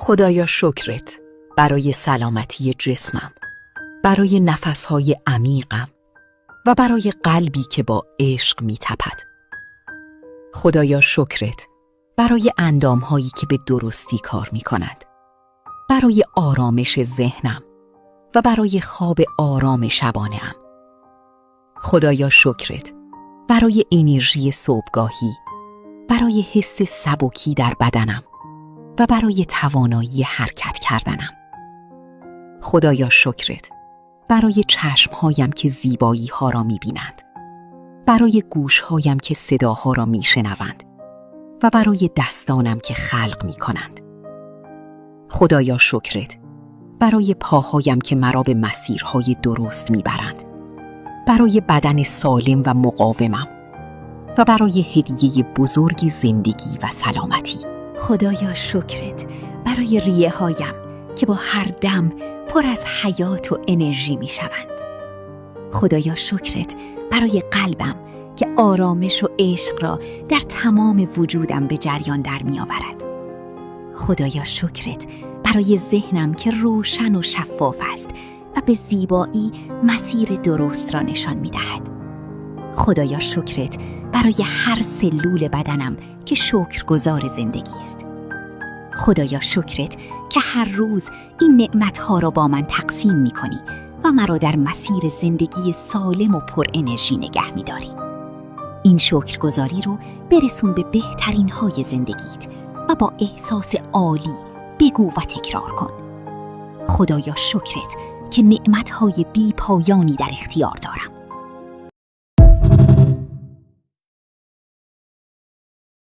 خدایا شکرت برای سلامتی جسمم، برای نفسهای عمیقم و برای قلبی که با عشق می‌تپد. خدایا شکرت برای اندامهایی که به درستی کار می‌کنند، برای آرامش ذهنم و برای خواب آرام شبانه‌ام. خدایا شکرت برای انرژی صبحگاهی، برای حس سبکی در بدنم و برای توانایی حرکت کردنم. خدایا شکرت برای چشمهایم که زیبایی ها را می بینند، برای گوشهایم که صداها را می شنوند و برای دستانم که خلق می کنند. خدایا شکرت برای پاهایم که مرا به مسیرهای درست می برند، برای بدن سالم و مقاومم و برای هدیه بزرگ زندگی و سلامتی. خدایا شکرت برای ریه هایم که با هر دم پر از حیات و انرژی می شوند. خدایا شکرت برای قلبم که آرامش و عشق را در تمام وجودم به جریان در می آورد. خدایا شکرت برای ذهنم که روشن و شفاف است و به زیبایی مسیر درست را نشان می دهد. خدایا شکرت برای هر سلول بدنم که شکرگزار زندگی است. خدایا شکرت که هر روز این نعمتها را با من تقسیم می کنی و مرا در مسیر زندگی سالم و پر انرژی نگه می داری. این شکرگزاری رو برسون به بهترین های زندگیت و با احساس عالی بگو و تکرار کن. خدایا شکرت که نعمتهای بی پایانی در اختیار دارم.